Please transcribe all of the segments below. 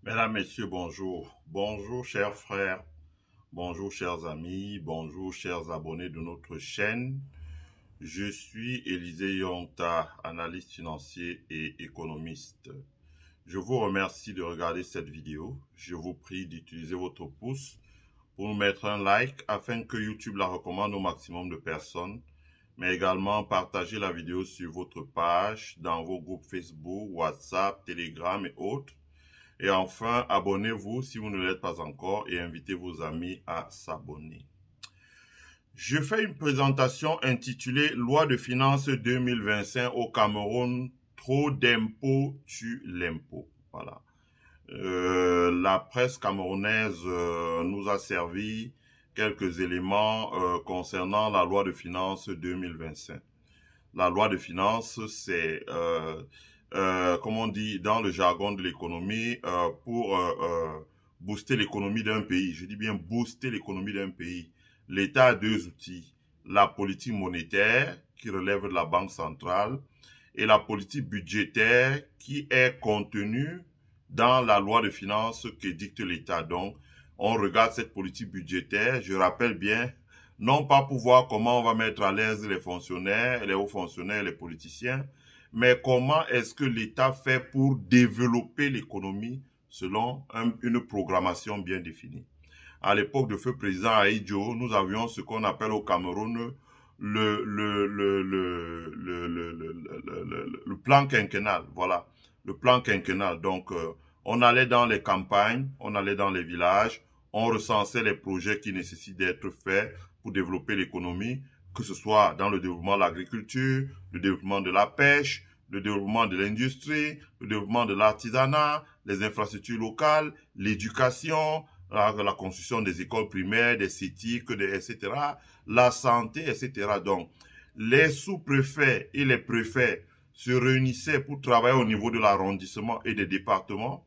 Mesdames, Messieurs, bonjour. Bonjour, chers frères. Bonjour, chers amis. Bonjour, chers abonnés de notre chaîne. Je suis Élisée Yonta, analyste financier et économiste. Je vous remercie de regarder cette vidéo. Je vous prie d'utiliser votre pouce pour nous mettre un like afin que YouTube la recommande au maximum de personnes, mais également partager la vidéo sur votre page, dans vos groupes Facebook, WhatsApp, Telegram et autres. Et enfin, abonnez-vous si vous ne l'êtes pas encore et invitez vos amis à s'abonner. Je fais une présentation intitulée Loi de finances 2025 au Cameroun, trop d'impôts tue l'impôt. Voilà. La presse camerounaise nous a servi quelques éléments concernant la loi de finances 2025. La loi de finances, c'est comme on dit dans le jargon de l'économie, pour booster l'économie d'un pays. Je dis bien booster l'économie d'un pays. L'État a deux outils. La politique monétaire, qui relève de la Banque centrale, et la politique budgétaire, qui est contenue dans la loi de finances que dicte l'État. Donc, on regarde cette politique budgétaire, je rappelle bien, non pas pour voir comment on va mettre à l'aise les fonctionnaires, les hauts fonctionnaires, les politiciens, mais comment est-ce que l'État fait pour développer l'économie selon une programmation bien définie. À l'époque de feu président Ahidjo, nous avions ce qu'on appelle au Cameroun le plan quinquennal. Voilà, le plan quinquennal. Donc, on allait dans les campagnes, on allait dans les villages, on recensait les projets qui nécessitent d'être faits pour développer l'économie, que ce soit dans le développement de l'agriculture, le développement de la pêche, le développement de l'industrie, le développement de l'artisanat, les infrastructures locales, l'éducation, la construction des écoles primaires, des CETIC, etc., la santé, etc. Donc, les sous-préfets et les préfets se réunissaient pour travailler au niveau de l'arrondissement et des départements.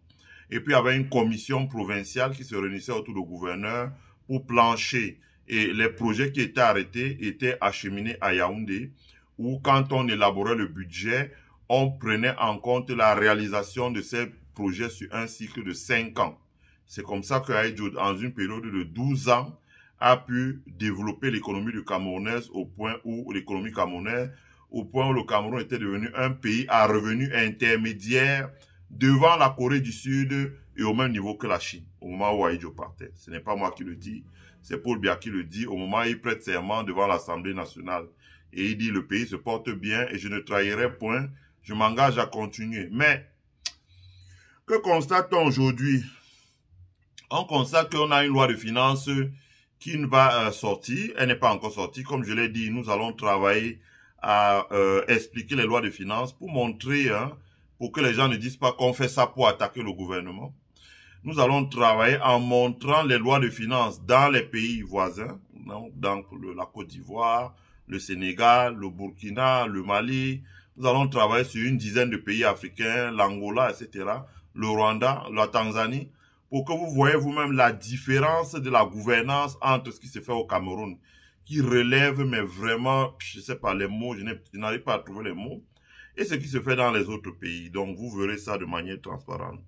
Et puis, il y avait une commission provinciale qui se réunissait autour du gouverneur pour plancher. Et les projets qui étaient arrêtés étaient acheminés à Yaoundé, où quand on élaborait le budget, on prenait en compte la réalisation de ces projets sur un cycle de 5 ans. C'est comme ça que Ahidjo, dans une période de 12 ans, a pu développer l'économie du Camerounais au point où le Cameroun était devenu un pays à revenu intermédiaire devant la Corée du Sud et au même niveau que la Chine, au moment où Ahidjo partait. Ce n'est pas moi qui le dis, c'est Paul Biya qui le dit au moment où il prête serment devant l'Assemblée nationale. Et il dit, le pays se porte bien et je ne trahirai point, je m'engage à continuer. Mais, que constate-t-on aujourd'hui? On constate qu'on a une loi de finances qui ne va sortir, elle n'est pas encore sortie. Comme je l'ai dit, nous allons travailler à expliquer les lois de finances pour montrer, pour que les gens ne disent pas qu'on fait ça pour attaquer le gouvernement. Nous allons travailler en montrant les lois de finances dans les pays voisins, donc la Côte d'Ivoire, le Sénégal, le Burkina, le Mali. Nous allons travailler sur une dizaine de pays africains, l'Angola, etc., le Rwanda, la Tanzanie, pour que vous voyez vous-même la différence de la gouvernance entre ce qui se fait au Cameroun, qui relève, mais vraiment, je ne sais pas les mots, je n'arrive pas à trouver les mots, et ce qui se fait dans les autres pays. Donc, vous verrez ça de manière transparente.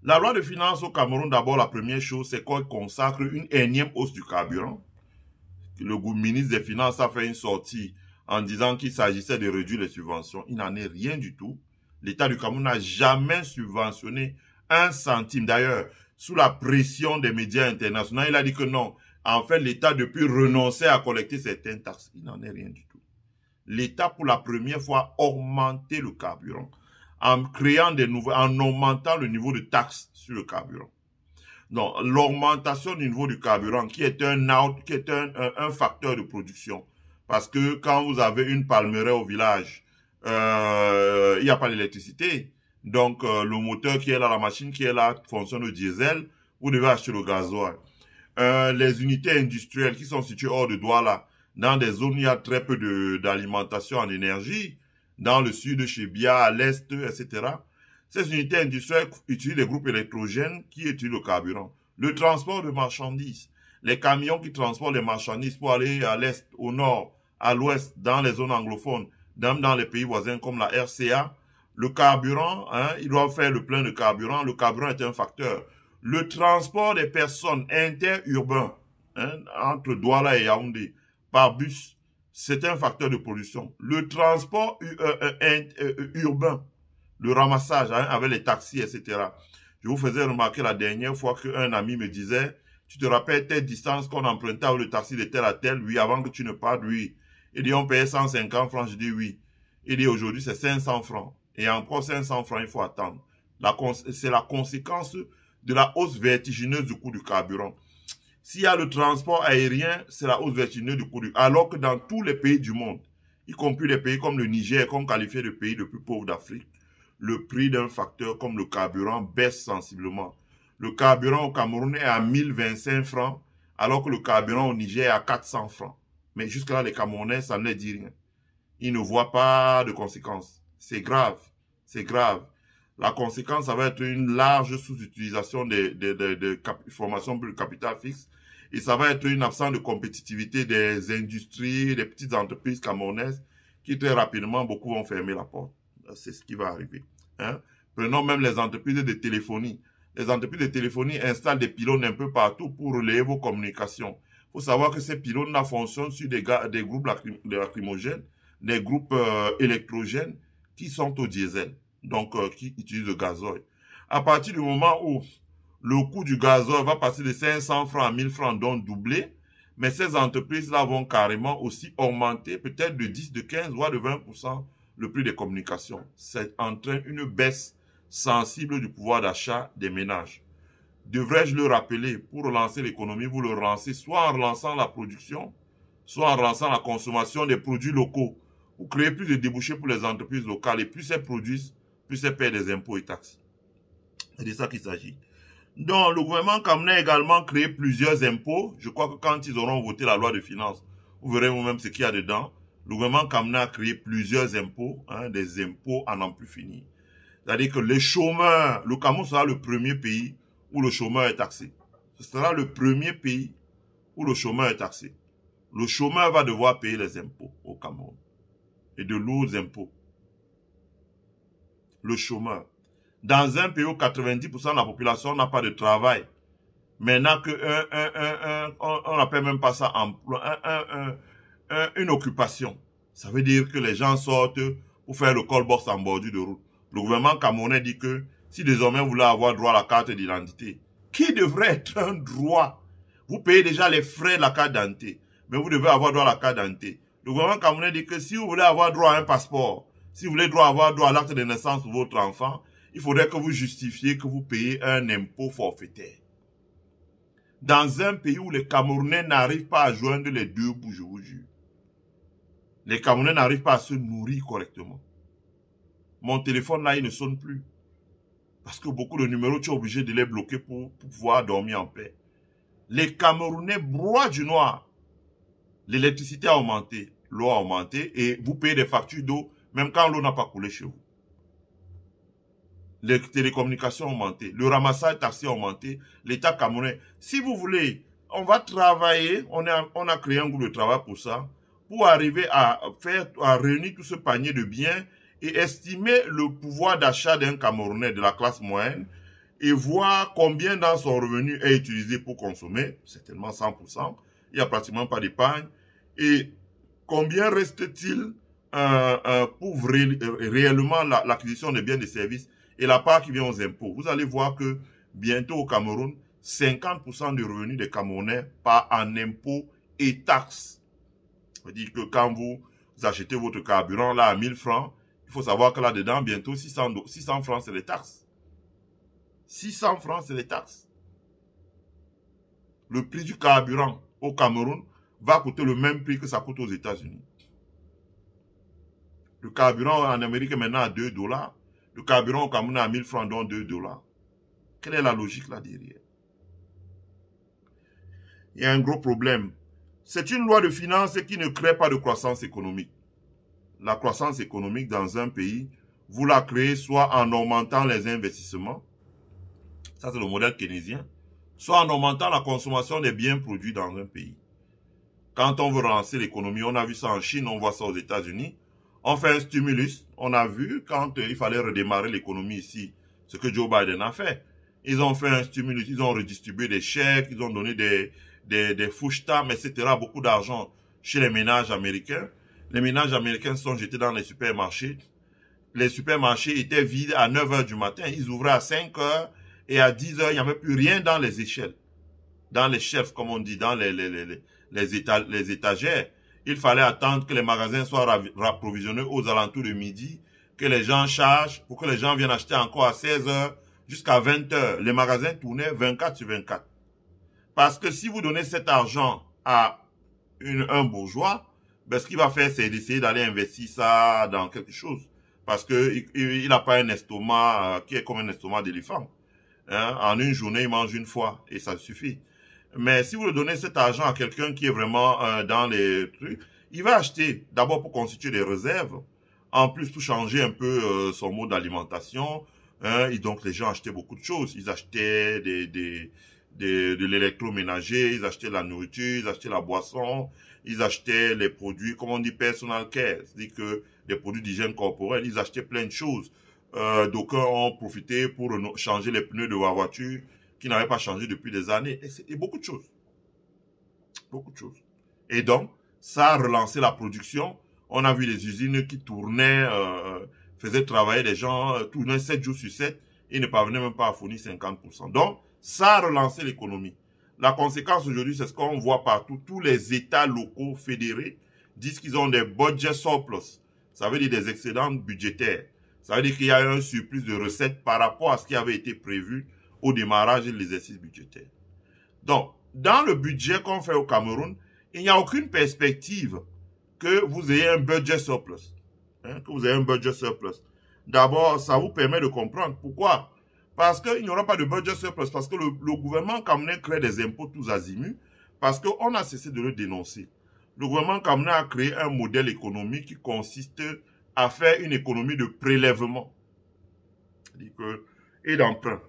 La loi de finances au Cameroun, d'abord, la première chose, c'est qu'on consacre une énième hausse du carburant. Le ministre des Finances a fait une sortie en disant qu'il s'agissait de réduire les subventions. Il n'en est rien du tout. L'État du Cameroun n'a jamais subventionné un centime. D'ailleurs, sous la pression des médias internationaux, il a dit que non. En fait, l'État depuis renonçait à collecter certaines taxes. Il n'en est rien du tout. L'État, pour la première fois, a augmenté le carburant en créant en augmentant le niveau de taxes sur le carburant. Donc, l'augmentation du niveau du carburant, qui est un facteur de production. Parce que quand vous avez une palmeraie au village, il n'y a pas d'électricité. Donc, le moteur qui est là, la machine qui est là, fonctionne au diesel. Vous devez acheter le gasoil. Les unités industrielles qui sont situées hors de Douala, dans des zones où il y a très peu d'alimentation en énergie, dans le sud, chez Bia, à l'est, etc. Ces unités industrielles utilisent des groupes électrogènes qui utilisent le carburant. Le transport de marchandises, les camions qui transportent les marchandises pour aller à l'est, au nord, à l'ouest, dans les zones anglophones, même dans les pays voisins comme la RCA, Le carburant, hein, ils doivent faire le plein de carburant. Le carburant est un facteur. Le transport des personnes interurbains, hein, entre Douala et Yaoundé, par bus, c'est un facteur de pollution. Le transport urbain, le ramassage, hein, avec les taxis, etc. Je vous faisais remarquer la dernière fois qu'un ami me disait, tu te rappelles telle distance qu'on empruntait avec le taxi de tel à tel? Oui, avant que tu ne partes, oui. Il dit, on payait 150 francs. Je dis oui. Il dit, aujourd'hui, c'est 500 francs. Et encore 500 francs, il faut attendre. C'est la conséquence de la hausse vertigineuse du coût du carburant. S'il y a le transport aérien, c'est la hausse vertigineuse du coût du carburant. Alors que dans tous les pays du monde, y compris les pays comme le Niger, qu'on qualifiait de pays le plus pauvre d'Afrique, le prix d'un facteur comme le carburant baisse sensiblement. Le carburant au Cameroun est à 1025 francs, alors que le carburant au Niger est à 400 francs. Mais jusque-là, les Camerounais, ça ne les dit rien. Ils ne voient pas de conséquences. C'est grave. C'est grave. La conséquence, ça va être une large sous-utilisation des formations pour le capital fixe. Et ça va être une absence de compétitivité des industries, des petites entreprises camerounaises qui très rapidement, beaucoup vont fermer la porte. C'est ce qui va arriver. Hein? Prenons même les entreprises de téléphonie. Les entreprises de téléphonie installent des pylônes un peu partout pour relayer vos communications. Il faut savoir que ces pylônes-là fonctionnent sur des groupes lacrymogènes, des groupes électrogènes qui sont au diesel, donc qui utilisent le gazoil. À partir du moment où le coût du gazoil va passer de 500 francs à 1000 francs, donc doubler, mais ces entreprises-là vont carrément aussi augmenter peut-être de 10, de 15, voire de 20% le prix des communications. C'est entraîne une baisse sensible du pouvoir d'achat des ménages. Devrais-je le rappeler, pour relancer l'économie, vous le relancez soit en relançant la production, soit en relançant la consommation des produits locaux. Vous créez plus de débouchés pour les entreprises locales et plus elles produisent, plus elles paient des impôts et taxes. C'est de ça qu'il s'agit. Donc, le gouvernement camerounais a également créé plusieurs impôts. Je crois que quand ils auront voté la loi de finances, vous verrez vous-même ce qu'il y a dedans. Le gouvernement camerounais a créé plusieurs impôts, hein, des impôts à n'en plus finir. C'est-à-dire que les chômeurs, le Cameroun sera le premier pays où le chômeur est taxé. Ce sera le premier pays où le chômeur est taxé. Le chômeur va devoir payer les impôts au Cameroun. Et de lourds impôts. Le chômeur. Dans un pays où 90% de la population n'a pas de travail, mais n'a que on n'appelle même pas ça emploi, une occupation. Ça veut dire que les gens sortent pour faire le call-box en bordure de route. Le gouvernement camerounais dit que si désormais vous voulez avoir droit à la carte d'identité, qui devrait être un droit, vous payez déjà les frais de la carte d'identité, mais vous devez avoir droit à la carte d'identité. Le gouvernement camerounais dit que si vous voulez avoir droit à un passeport, si vous voulez avoir droit à l'acte de naissance pour votre enfant, il faudrait que vous justifiez que vous payez un impôt forfaitaire. Dans un pays où les Camerounais n'arrivent pas à joindre les deux bouts, je vous jure. Les Camerounais n'arrivent pas à se nourrir correctement. Mon téléphone là, il ne sonne plus. Parce que beaucoup de numéros, tu es obligé de les bloquer pour pouvoir dormir en paix. Les Camerounais broient du noir. L'électricité a augmenté, l'eau a augmenté et vous payez des factures d'eau même quand l'eau n'a pas coulé chez vous. Les télécommunications ont augmenté, le ramassage taxi a augmenté, l'État camerounais. Si vous voulez, on va travailler, on a créé un groupe de travail pour ça, pour arriver à réunir tout ce panier de biens et estimer le pouvoir d'achat d'un Camerounais de la classe moyenne et voir combien dans son revenu est utilisé pour consommer, certainement 100%, il n'y a pratiquement pas d'épargne, et combien reste-t-il pour réellement l'acquisition des biens et des services et la part qui vient aux impôts. Vous allez voir que bientôt au Cameroun, 50% du revenu des Camerounais part en impôts et taxes. Ça veut dire que quand vous achetez votre carburant là à 1000 francs, il faut savoir que là-dedans, bientôt 600 francs, c'est les taxes. 600 francs, c'est les taxes. Le prix du carburant au Cameroun va coûter le même prix que ça coûte aux États-Unis. Le carburant en Amérique est maintenant à 2 $. Le carburant au Cameroun est à 1000 francs, donc 2 $. Quelle est la logique là derrière? Il y a un gros problème. C'est une loi de finances qui ne crée pas de croissance économique. La croissance économique dans un pays, vous la créez soit en augmentant les investissements, ça c'est le modèle keynésien, soit en augmentant la consommation des biens produits dans un pays. Quand on veut relancer l'économie, on a vu ça en Chine, on voit ça aux États-Unis, On fait un stimulus. On a vu quand il fallait redémarrer l'économie ici, ce que Joe Biden a fait. Ils ont fait un stimulus, ils ont redistribué des chèques, ils ont donné des food stamps, etc. Beaucoup d'argent chez les ménages américains. Les ménages américains se sont jetés dans les supermarchés. Les supermarchés étaient vides à 9 h du matin. Ils ouvraient à 5 h et à 10 h, il n'y avait plus rien dans les échelles. Dans les shelves, comme on dit, dans les étagères. Il fallait attendre que les magasins soient rapprovisionnés aux alentours de midi, que les gens chargent, pour que les gens viennent acheter encore à 16 h jusqu'à 20 h. Les magasins tournaient 24 sur 24. Parce que si vous donnez cet argent à un bourgeois, ben ce qu'il va faire, c'est d'essayer d'aller investir ça dans quelque chose. Parce que il n'a pas un estomac qui est comme un estomac d'éléphant. Hein? En une journée, il mange une fois et ça suffit. Mais si vous le donnez cet argent à quelqu'un qui est vraiment dans les trucs, il va acheter d'abord pour constituer des réserves, en plus pour changer un peu son mode d'alimentation. Hein? Et donc les gens achetaient beaucoup de choses. Ils achetaient de l'électroménager, ils achetaient la nourriture, ils achetaient la boisson, ils achetaient les produits, comme on dit, personal care, c'est-à-dire que des produits d'hygiène corporelle, ils achetaient plein de choses. D'aucuns ont profité pour changer les pneus de la voiture qui n'avaient pas changé depuis des années. Et beaucoup de choses. Beaucoup de choses. Et donc, ça a relancé la production. On a vu les usines qui tournaient, faisaient travailler des gens, tournaient 7 jours sur 7 et ne parvenaient même pas à fournir 50%. Donc, ça a relancé l'économie. La conséquence aujourd'hui, c'est ce qu'on voit partout. Tous les États locaux fédérés disent qu'ils ont des budget surplus. Ça veut dire des excédents budgétaires. Ça veut dire qu'il y a un surplus de recettes par rapport à ce qui avait été prévu au démarrage de l'exercice budgétaire. Donc, dans le budget qu'on fait au Cameroun, il n'y a aucune perspective que vous ayez un budget surplus. Hein, que vous ayez un budget surplus. D'abord, ça vous permet de comprendre pourquoi. Parce qu'il n'y aura pas de budget surplus, parce que le gouvernement camerounais crée des impôts tous azimuts, parce qu'on a cessé de le dénoncer. Le gouvernement camerounais a créé un modèle économique qui consiste à faire une économie de prélèvement et d'emprunt,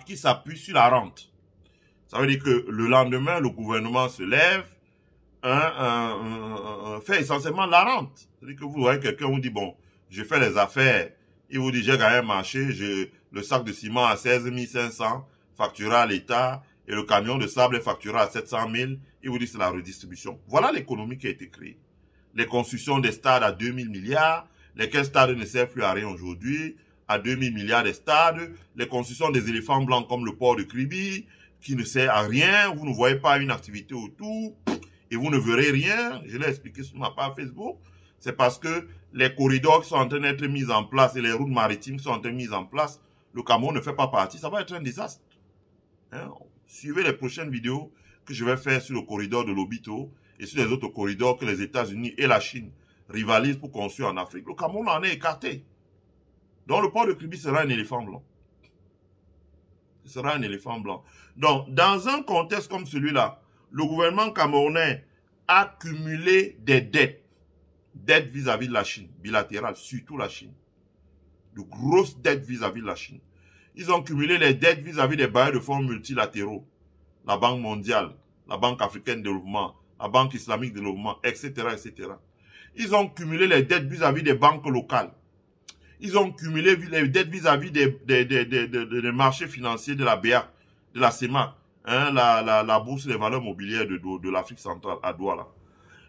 qui s'appuie sur la rente. Ça veut dire que le lendemain, le gouvernement se lève, fait essentiellement la rente. C'est-à-dire que vous voyez quelqu'un vous dit, bon, je fais les affaires, il vous dit, j'ai gagné un marché, le sac de ciment à 16 500, facturé à l'État, et le camion de sable est facturé à 700 000, il vous dit c'est la redistribution. Voilà l'économie qui a été créée. Les constructions des stades à 2000 milliards, lesquels stades ne servent plus à rien aujourd'hui, à 2000 milliards des stades, les constructions des éléphants blancs comme le port de Kribi, qui ne sert à rien, vous ne voyez pas une activité autour, et vous ne verrez rien, je l'ai expliqué sur ma page Facebook, c'est parce que les corridors qui sont en train d'être mis en place et les routes maritimes qui sont en train d'être mises en place, le Cameroun ne fait pas partie, ça va être un désastre. Hein? Suivez les prochaines vidéos que je vais faire sur le corridor de l'Obito et sur les autres corridors que les États-Unis et la Chine rivalisent pour construire en Afrique. Le Cameroun en est écarté. Donc le port de Kribi sera un éléphant blanc. Ce sera un éléphant blanc. Donc, dans un contexte comme celui-là, le gouvernement camerounais a cumulé des dettes. Dettes vis-à-vis de la Chine, bilatérales, surtout la Chine. De grosses dettes vis-à-vis de la Chine. Ils ont cumulé les dettes vis-à-vis des bailleurs de fonds multilatéraux. La Banque mondiale, la Banque africaine de développement, la Banque islamique de développement, etc., etc. Ils ont cumulé les dettes vis-à-vis des banques locales. Ils ont cumulé les dettes vis-à-vis des marchés financiers de la BEAC, de la CEMAC, hein, la bourse des valeurs mobilières de l'Afrique centrale, à Douala.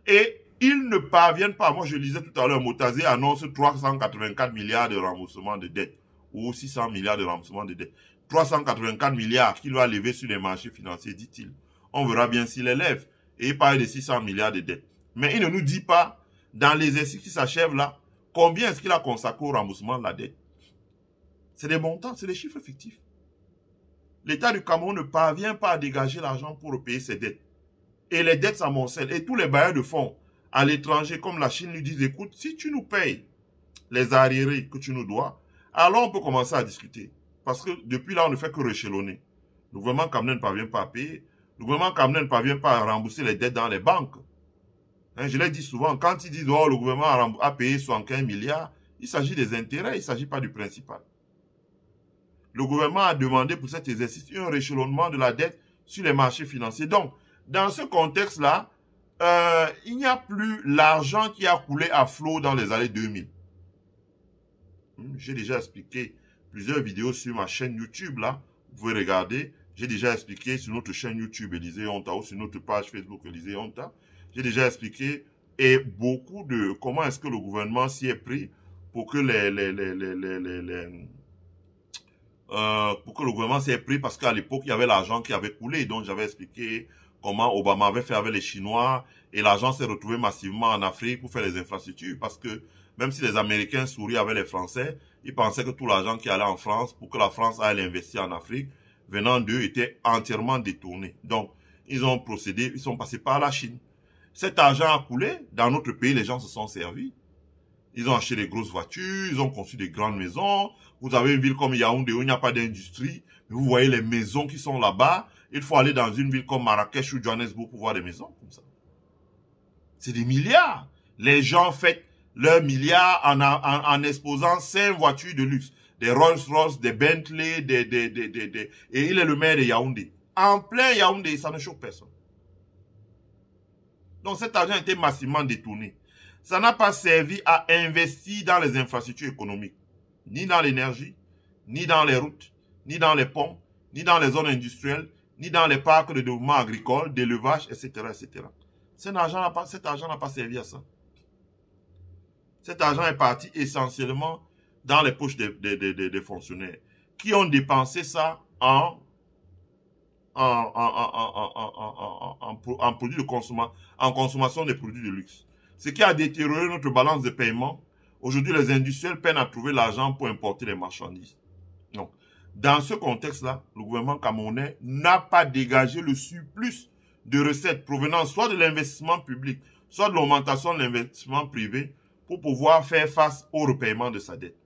Et ils ne parviennent pas. Moi, je lisais tout à l'heure, Motazé annonce 384 milliards de remboursement de dettes, ou 600 milliards de remboursement de dettes. 384 milliards qu'il va lever sur les marchés financiers, dit-il. On verra bien s'il les lève. Et il parle de 600 milliards de dettes. Mais il ne nous dit pas, dans l'exercice qui s'achève là, combien est-ce qu'il a consacré au remboursement de la dette. C'est des montants, c'est des chiffres fictifs. L'État du Cameroun ne parvient pas à dégager l'argent pour payer ses dettes. Et les dettes s'amoncellent. Et tous les bailleurs de fonds à l'étranger, comme la Chine, lui disent, écoute, si tu nous payes les arriérés que tu nous dois, alors on peut commencer à discuter. Parce que depuis là, on ne fait que réchelonner. Le gouvernement camerounais ne parvient pas à payer. Le gouvernement camerounais ne parvient pas à rembourser les dettes dans les banques. Hein, je l'ai dit souvent, quand ils disent, oh, le gouvernement a payé 75 milliards, il s'agit des intérêts, il ne s'agit pas du principal. Le gouvernement a demandé pour cet exercice un réchelonnement de la dette sur les marchés financiers. Donc, dans ce contexte-là, il n'y a plus l'argent qui a coulé à flot dans les années 2000. J'ai déjà expliqué plusieurs vidéos sur ma chaîne YouTube, là. Vous pouvez regarder. J'ai déjà expliqué sur notre chaîne YouTube Élisée Onta ou sur notre page Facebook Élisée Onta. J'ai déjà expliqué et beaucoup de comment est-ce que le gouvernement s'y est pris pour que pour que le gouvernement s'y est pris parce qu'à l'époque, il y avait l'argent qui avait coulé. Donc, j'avais expliqué comment Obama avait fait avec les Chinois et l'argent s'est retrouvé massivement en Afrique pour faire les infrastructures parce que même si les Américains souriaient avec les Français, ils pensaient que tout l'argent qui allait en France pour que la France aille l'investir en Afrique venant d'eux était entièrement détourné. Donc, ils ont procédé, ils sont passés par la Chine. Cet argent a coulé, dans notre pays, les gens se sont servis. Ils ont acheté des grosses voitures, ils ont construit des grandes maisons. Vous avez une ville comme Yaoundé où il n'y a pas d'industrie, mais vous voyez les maisons qui sont là-bas. Il faut aller dans une ville comme Marrakech ou Johannesburg pour voir des maisons comme ça. C'est des milliards. Les gens fêtent leurs milliards en exposant 5 voitures de luxe. Des Rolls-Royce, des Bentley, et il est le maire de Yaoundé. En plein Yaoundé, ça ne choque personne. Donc cet argent a été massivement détourné. Ça n'a pas servi à investir dans les infrastructures économiques. Ni dans l'énergie, ni dans les routes, ni dans les ponts, ni dans les zones industrielles, ni dans les parcs de développement agricole, d'élevage, etc., etc. Cet argent n'a pas servi à ça. Cet argent est parti essentiellement dans les poches des fonctionnaires qui ont dépensé ça en produits de consommation, en consommation des produits de luxe. Ce qui a détérioré notre balance de paiement. Aujourd'hui, les industriels peinent à trouver l'argent pour importer les marchandises. Donc, dans ce contexte-là, le gouvernement camerounais n'a pas dégagé le surplus de recettes provenant soit de l'investissement public, soit de l'augmentation de l'investissement privé pour pouvoir faire face au repaiement de sa dette.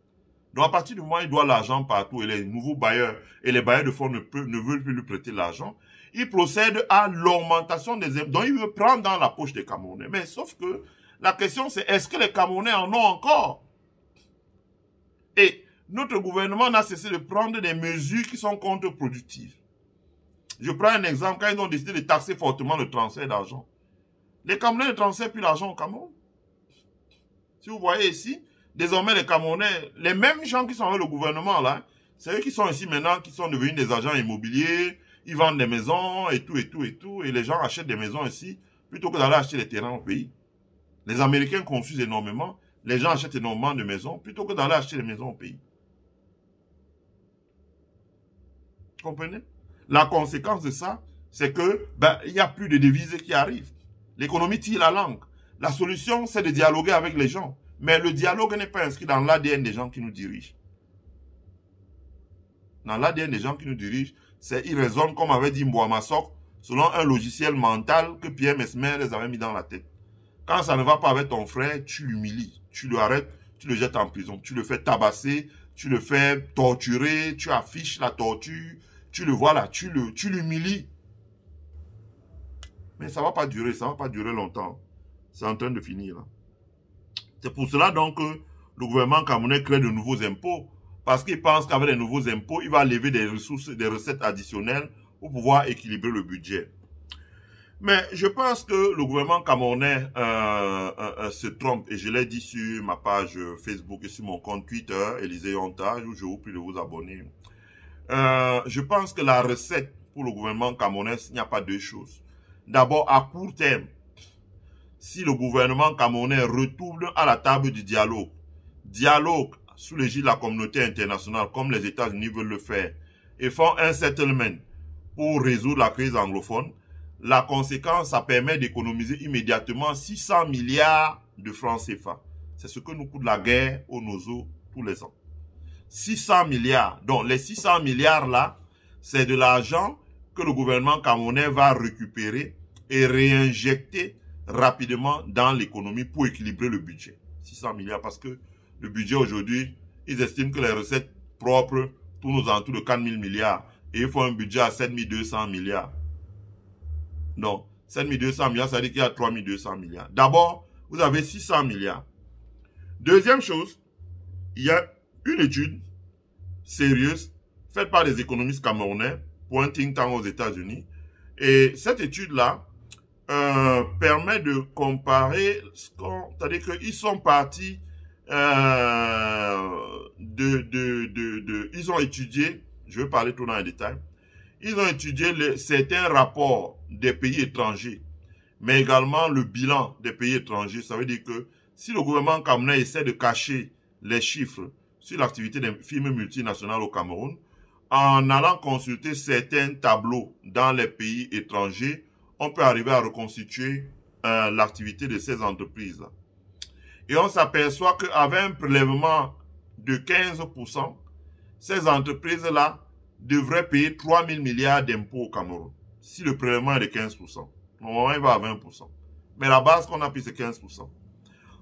Donc, à partir du moment où il doit l'argent partout et les nouveaux bailleurs et les bailleurs de fonds ne veulent plus lui prêter l'argent, il procède à l'augmentation des impôts. Donc, il veut prendre dans la poche des Camerounais. Mais sauf que la question, c'est est-ce que les Camerounais en ont encore? Et notre gouvernement n'a cessé de prendre des mesures qui sont contre-productives. Je prends un exemple. Quand ils ont décidé de taxer fortement le transfert d'argent, les Camerounais ne transfèrent plus l'argent au Cameroun. Si vous voyez ici, désormais les Camerounais, les mêmes gens qui sont avec le gouvernement là, c'est eux qui sont ici maintenant, qui sont devenus des agents immobiliers, ils vendent des maisons et tout, et les gens achètent des maisons ici, plutôt que d'aller acheter des terrains au pays. Les Américains construisent énormément, les gens achètent énormément de maisons, plutôt que d'aller acheter des maisons au pays. Vous comprenez? La conséquence de ça, c'est que, il n'y a plus de devises qui arrivent. L'économie tire la langue. La solution, c'est de dialoguer avec les gens. Mais le dialogue n'est pas inscrit dans l'ADN des gens qui nous dirigent. Dans l'ADN des gens qui nous dirigent, ils raisonnent, comme avait dit Mbouama Sok, selon un logiciel mental que Pierre Mesmer les avait mis dans la tête. Quand ça ne va pas avec ton frère, tu l'humilies, tu le arrêtes, tu le jettes en prison, tu le fais tabasser, tu le fais torturer, tu affiches la torture, tu le vois là, tu l'humilies. Mais ça ne va pas durer, ça ne va pas durer longtemps. C'est en train de finir là. C'est pour cela donc que le gouvernement camerounais crée de nouveaux impôts. Parce qu'il pense qu'avec les nouveaux impôts, il va lever des ressources, des recettes additionnelles pour pouvoir équilibrer le budget. Mais je pense que le gouvernement camerounais se trompe. Et je l'ai dit sur ma page Facebook et sur mon compte Twitter, Élisée Onta, où je vous prie de vous abonner. Je pense que la recette pour le gouvernement camerounais, il n'y a pas deux choses. D'abord, à court terme, si le gouvernement camerounais retourne à la table du dialogue sous l'égide de la communauté internationale, comme les États-Unis veulent le faire, et font un settlement pour résoudre la crise anglophone, la conséquence, ça permet d'économiser immédiatement 600 milliards de francs CFA. C'est ce que nous coûte la guerre au NOZO tous les ans. 600 milliards. Donc, les 600 milliards là, c'est de l'argent que le gouvernement camerounais va récupérer et réinjecter rapidement dans l'économie pour équilibrer le budget. 600 milliards parce que le budget aujourd'hui, ils estiment que les recettes propres tournent aux alentours de 4 000 milliards et il faut un budget à 7 200 milliards. Donc, 7 200 milliards, ça veut dire qu'il y a 3 200 milliards. D'abord, vous avez 600 milliards. Deuxième chose, il y a une étude sérieuse faite par des économistes camerounais pour un think tank aux États-Unis. Et cette étude-là permet de comparer, c'est-à-dire qu'ils sont partis ils ont étudié, je vais parler tout dans les détails, ils ont étudié certains rapports des pays étrangers, mais également le bilan des pays étrangers. Ça veut dire que si le gouvernement camerounais essaie de cacher les chiffres sur l'activité des firmes multinationales au Cameroun, en allant consulter certains tableaux dans les pays étrangers, on peut arriver à reconstituer l'activité de ces entreprises-là. Et on s'aperçoit qu'avec un prélèvement de 15%, ces entreprises-là devraient payer 3 000 milliards d'impôts au Cameroun. Si le prélèvement est de 15%. Normalement, il va à 20%. Mais la base qu'on a pris, c'est 15%.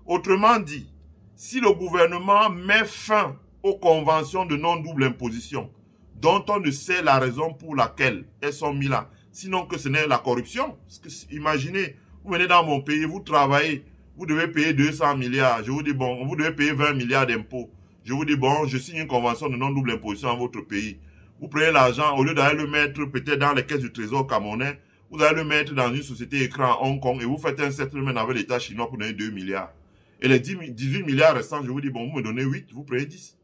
Autrement dit, si le gouvernement met fin aux conventions de non-double imposition, dont on ne sait la raison pour laquelle elles sont mises là, sinon que ce n'est la corruption. Parce que, imaginez, vous venez dans mon pays, vous travaillez, vous devez payer 200 milliards. Je vous dis, bon, vous devez payer 20 milliards d'impôts. Je vous dis, bon, je signe une convention de non-double imposition dans votre pays. Vous prenez l'argent, au lieu d'aller le mettre peut-être dans les caisses du trésor camerounais, vous allez le mettre dans une société écran à Hong Kong et vous faites un settlement avec l'État chinois pour donner 2 milliards. Et les 18 milliards restants, je vous dis, bon, vous me donnez 8, vous prenez 10.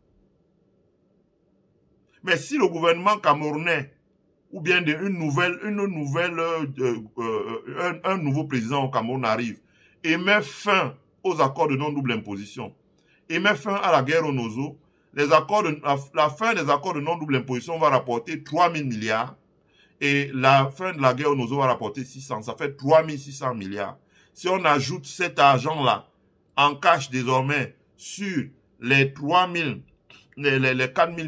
Mais si le gouvernement camerounais, ou bien un nouveau président au Cameroun arrive et met fin aux accords de non-double imposition, et met fin à la guerre au Nozo, la fin des accords de non-double imposition va rapporter 3 000 milliards, et la fin de la guerre au Nozo va rapporter 600, ça fait 3 600 milliards. Si on ajoute cet argent-là en cash désormais sur les 4 000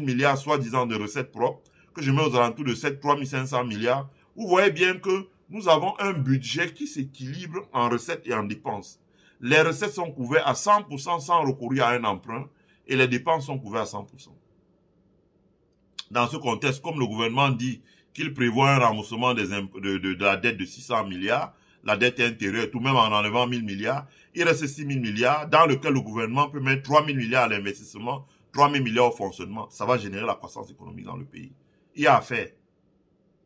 milliards soi-disant de recettes propres, que je mets aux alentours de 3 500 milliards, vous voyez bien que nous avons un budget qui s'équilibre en recettes et en dépenses. Les recettes sont couvertes à 100% sans recourir à un emprunt et les dépenses sont couvertes à 100%. Dans ce contexte, comme le gouvernement dit qu'il prévoit un remboursement de la dette de 600 milliards, la dette intérieure, tout même en enlevant 1000 milliards, il reste 6 000 milliards dans lequel le gouvernement peut mettre 3 000 milliards à l'investissement, 3 000 milliards au fonctionnement. Ça va générer la croissance économique dans le pays. Il y a à faire.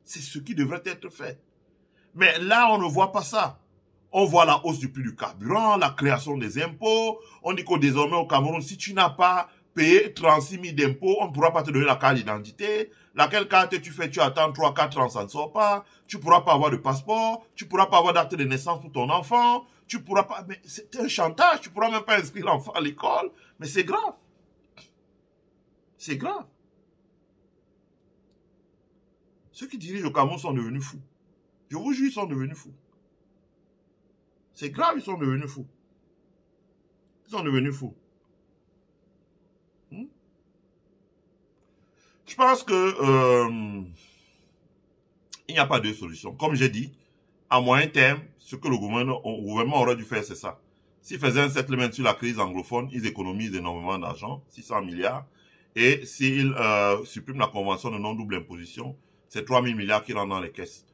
C'est ce qui devrait être fait. Mais là, on ne voit pas ça. On voit la hausse du prix du carburant, la création des impôts. On dit qu'au désormais au Cameroun, si tu n'as pas payé 36 000 d'impôts, on ne pourra pas te donner la carte d'identité. Laquelle carte tu fais, tu attends 3-4 ans, ça ne sort pas. Tu ne pourras pas avoir de passeport. Tu ne pourras pas avoir d'acte de naissance pour ton enfant. Tu ne pourras pas... Mais c'est un chantage. Tu ne pourras même pas inscrire l'enfant à l'école. Mais c'est grave. C'est grave. Ceux qui dirigent le Cameroun sont devenus fous. Je vous jure, ils sont devenus fous. C'est grave, ils sont devenus fous. Ils sont devenus fous. Je pense que il n'y a pas de solution. Comme j'ai dit, à moyen terme, ce que le gouvernement aurait dû faire, c'est ça. S'ils faisaient un settlement sur la crise anglophone, ils économisent énormément d'argent, 600 milliards. Et s'ils suppriment la convention de non-double imposition, c'est 3 000 milliards qui rentrent dans les caisses.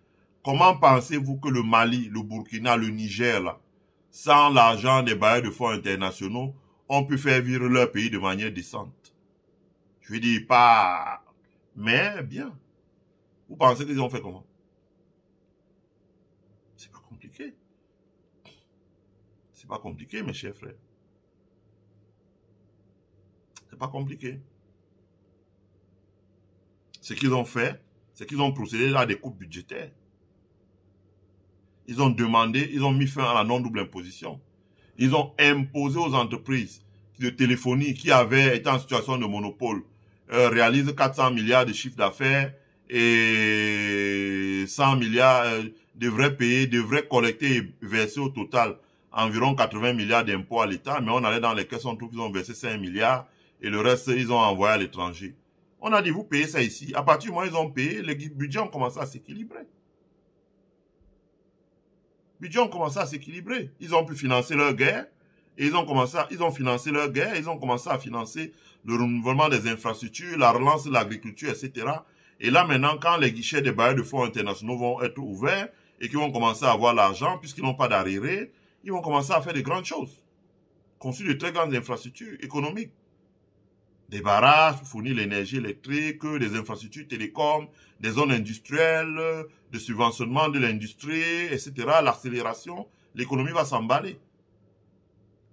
Comment pensez-vous que le Mali, le Burkina, le Niger, là, sans l'argent des bailleurs de fonds internationaux, ont pu faire vivre leur pays de manière décente? Je veux dire, pas... Mais bien. Vous pensez qu'ils ont fait comment? C'est pas compliqué. C'est pas compliqué, mes chers frères. C'est pas compliqué. Ce qu'ils ont fait, c'est qu'ils ont procédé à des coupes budgétaires. Ils ont demandé, ils ont mis fin à la non-double imposition. Ils ont imposé aux entreprises de téléphonie qui avaient été en situation de monopole, réalisent 400 milliards de chiffre d'affaires et 100 milliards devraient collecter et verser au total environ 80 milliards d'impôts à l'État, mais on allait dans les caisses, on trouve qu'ils ont versé 5 milliards et le reste, ils ont envoyé à l'étranger. On a dit, vous payez ça ici. À partir du moment où ils ont payé, les budgets ont commencé à s'équilibrer. Les budgets ont commencé à s'équilibrer. Ils ont pu financer leur guerre. Et ils ont financé leur guerre. Ils ont commencé à financer le renouvellement des infrastructures, la relance de l'agriculture, etc. Et là, maintenant, quand les guichets des bailleurs de fonds internationaux vont être ouverts et qu'ils vont commencer à avoir l'argent, puisqu'ils n'ont pas d'arriérés, ils vont commencer à faire de grandes choses. Construire de très grandes infrastructures économiques. des barrages pour fournir l'énergie électrique, des infrastructures télécoms, des zones industrielles, de subventionnement de l'industrie, etc. L'accélération, l'économie va s'emballer.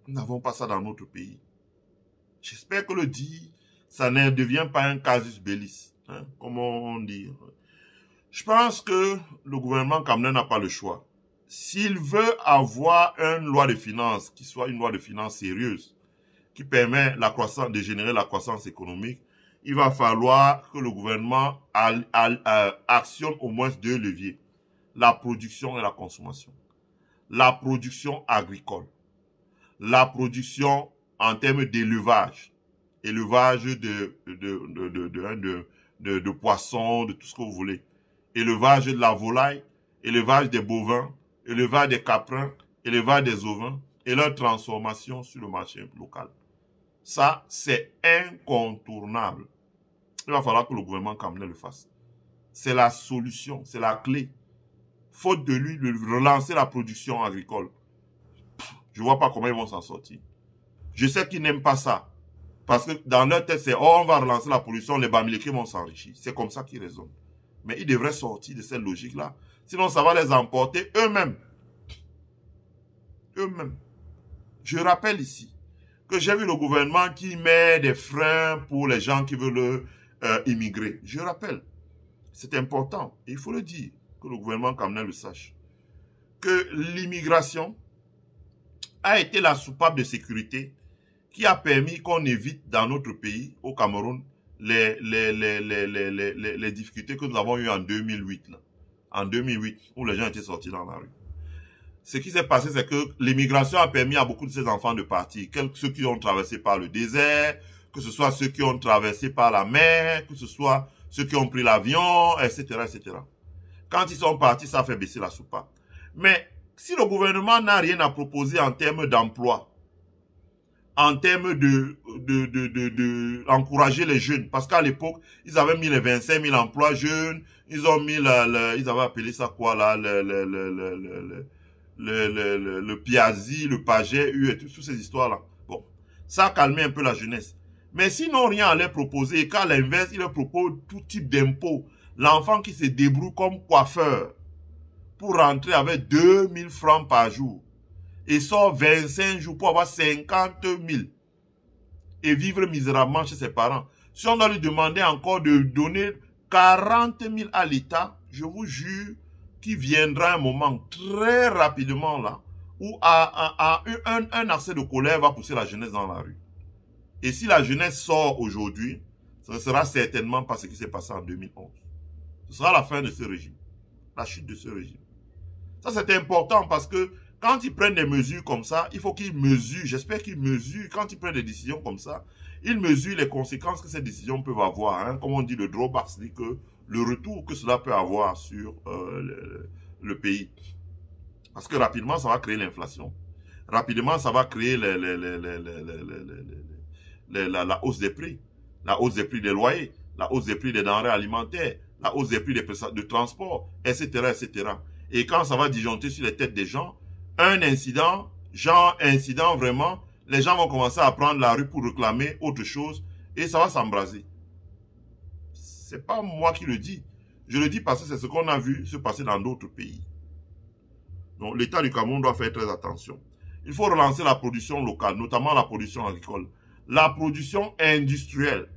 Nous n'avons pas ça dans notre pays. J'espère que le dit, ça ne devient pas un casus belli, hein, comment on dit. Je pense que le gouvernement camerounais n'a pas le choix. S'il veut avoir une loi de finances qui soit une loi de finances sérieuse, qui permet de générer la croissance économique, il va falloir que le gouvernement actionne au moins deux leviers. La production et la consommation. La production agricole. La production en termes d'élevage. Élevage de poissons, de tout ce que vous voulez. Élevage de la volaille, élevage des bovins, élevage des caprins, élevage des ovins et leur transformation sur le marché local. Ça, c'est incontournable. Il va falloir que le gouvernement camerounais le fasse. C'est la solution, c'est la clé. Faute de lui, de relancer la production agricole. Je ne vois pas comment ils vont s'en sortir. Je sais qu'ils n'aiment pas ça. Parce que dans leur tête, c'est « Oh, on va relancer la production, les Bamileke vont s'enrichir. » C'est comme ça qu'ils raisonnent. Mais ils devraient sortir de cette logique-là. Sinon, ça va les emporter eux-mêmes. Eux-mêmes. Je rappelle ici que j'ai vu le gouvernement qui met des freins pour les gens qui veulent immigrer. Je rappelle, c'est important, et il faut le dire, que le gouvernement camerounais le sache, que l'immigration a été la soupape de sécurité qui a permis qu'on évite dans notre pays, au Cameroun, les difficultés que nous avons eues en 2008. Là. En 2008, où les gens étaient sortis dans la rue. Ce qui s'est passé, c'est que l'immigration a permis à beaucoup de ces enfants de partir. Ceux qui ont traversé par le désert, que ce soit ceux qui ont traversé par la mer, que ce soit ceux qui ont pris l'avion, etc., etc. Quand ils sont partis, ça a fait baisser la soupape. Mais si le gouvernement n'a rien à proposer en termes d'emploi, en termes encourager les jeunes, parce qu'à l'époque, ils avaient mis les 25 000 emplois jeunes, ils ont mis ils avaient appelé ça quoi là, le Piazzi, le Paget, et toutes ces histoires-là. Bon, ça a calmé un peu la jeunesse. Mais s'ils n'ont rien à leur proposer, et qu'à l'inverse, ils leur proposent tout type d'impôts, l'enfant qui se débrouille comme coiffeur pour rentrer avec 2000 francs par jour et sort 25 jours pour avoir 50 000 et vivre misérablement chez ses parents. Si on doit lui demander encore de donner 40 000 à l'État, je vous jure qu'il viendra un moment très rapidement là où un accès de colère va pousser la jeunesse dans la rue. Et si la jeunesse sort aujourd'hui, ce ne sera certainement pas ce qui s'est passé en 2011. Ce sera la fin de ce régime, la chute de ce régime. Ça, c'est important parce que quand ils prennent des mesures comme ça, il faut qu'ils mesurent, j'espère qu'ils mesurent, quand ils prennent des décisions comme ça, ils mesurent les conséquences que ces décisions peuvent avoir. Hein. Comme on dit, le drawback, c'est que le retour que cela peut avoir sur le pays. Parce que rapidement, ça va créer l'inflation. Rapidement, ça va créer la hausse des prix. La hausse des prix des loyers, la hausse des prix des denrées alimentaires, la hausse des prix de transport, etc., etc. Et quand ça va disjoncter sur les têtes des gens, un incident vraiment, les gens vont commencer à prendre la rue pour réclamer autre chose et ça va s'embraser. C'est pas moi qui le dis. Je le dis parce que c'est ce qu'on a vu se passer dans d'autres pays. Donc l'État du Cameroun doit faire très attention. Il faut relancer la production locale, notamment la production agricole. La production industrielle.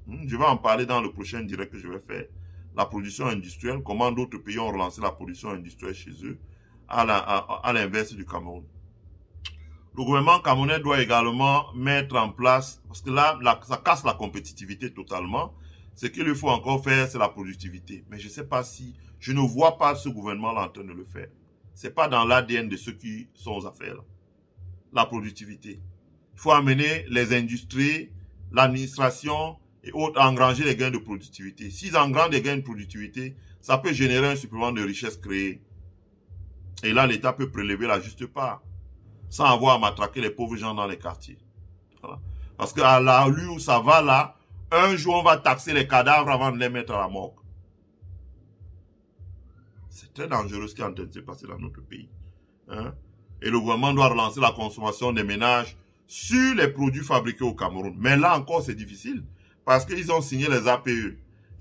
Je vais en parler dans le prochain direct que je vais faire. La production industrielle, comment d'autres pays ont relancé la production industrielle chez eux, à l'inverse du Cameroun. Le gouvernement camerounais doit également mettre en place, parce que là, ça casse la compétitivité totalement. Ce qu'il lui faut encore faire, c'est la productivité. Mais je ne sais pas si, je ne vois pas ce gouvernement-là en train de le faire. Ce n'est pas dans l'ADN de ceux qui sont aux affaires. Là. La productivité. Il faut amener les industries, l'administration et autres à engranger les gains de productivité. S'ils engrangent des gains de productivité, ça peut générer un supplément de richesse créée. Et là, l'État peut prélever la juste part, sans avoir à matraquer les pauvres gens dans les quartiers. Voilà. Parce qu'à la rue où ça va là, un jour on va taxer les cadavres avant de les mettre à la morgue. C'est très dangereux ce qui est en train de se passer dans notre pays. Hein? Et le gouvernement doit relancer la consommation des ménages sur les produits fabriqués au Cameroun. Mais là encore, c'est difficile parce qu'ils ont signé les APE.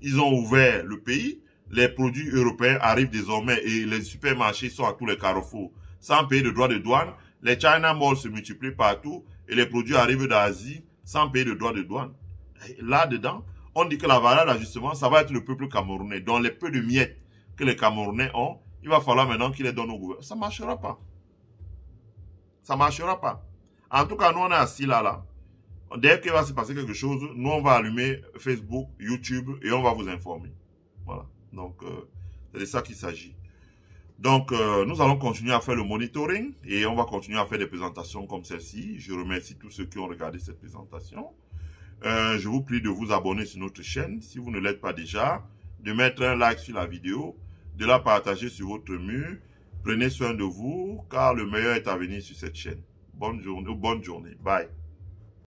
Ils ont ouvert le pays. Les produits européens arrivent désormais et les supermarchés sont à tous les carrefours sans payer de droits de douane. Les China Malls se multiplient partout et les produits arrivent d'Asie sans payer de droits de douane. Là-dedans, on dit que la valeur d'ajustement, ça va être le peuple camerounais. Dans les peu de miettes que les Camerounais ont, il va falloir maintenant qu'ils les donnent au gouvernement. Ça ne marchera pas. Ça ne marchera pas. En tout cas, nous, on est assis là. Dès qu'il va se passer quelque chose, nous, on va allumer Facebook, YouTube et on va vous informer. Voilà. Donc, c'est de ça qu'il s'agit. Donc, nous allons continuer à faire le monitoring et on va continuer à faire des présentations comme celle-ci. Je remercie tous ceux qui ont regardé cette présentation. Je vous prie de vous abonner sur notre chaîne si vous ne l'êtes pas déjà, de mettre un like sur la vidéo, de la partager sur votre mur. Prenez soin de vous car le meilleur est à venir sur cette chaîne. Bonne journée. Bye.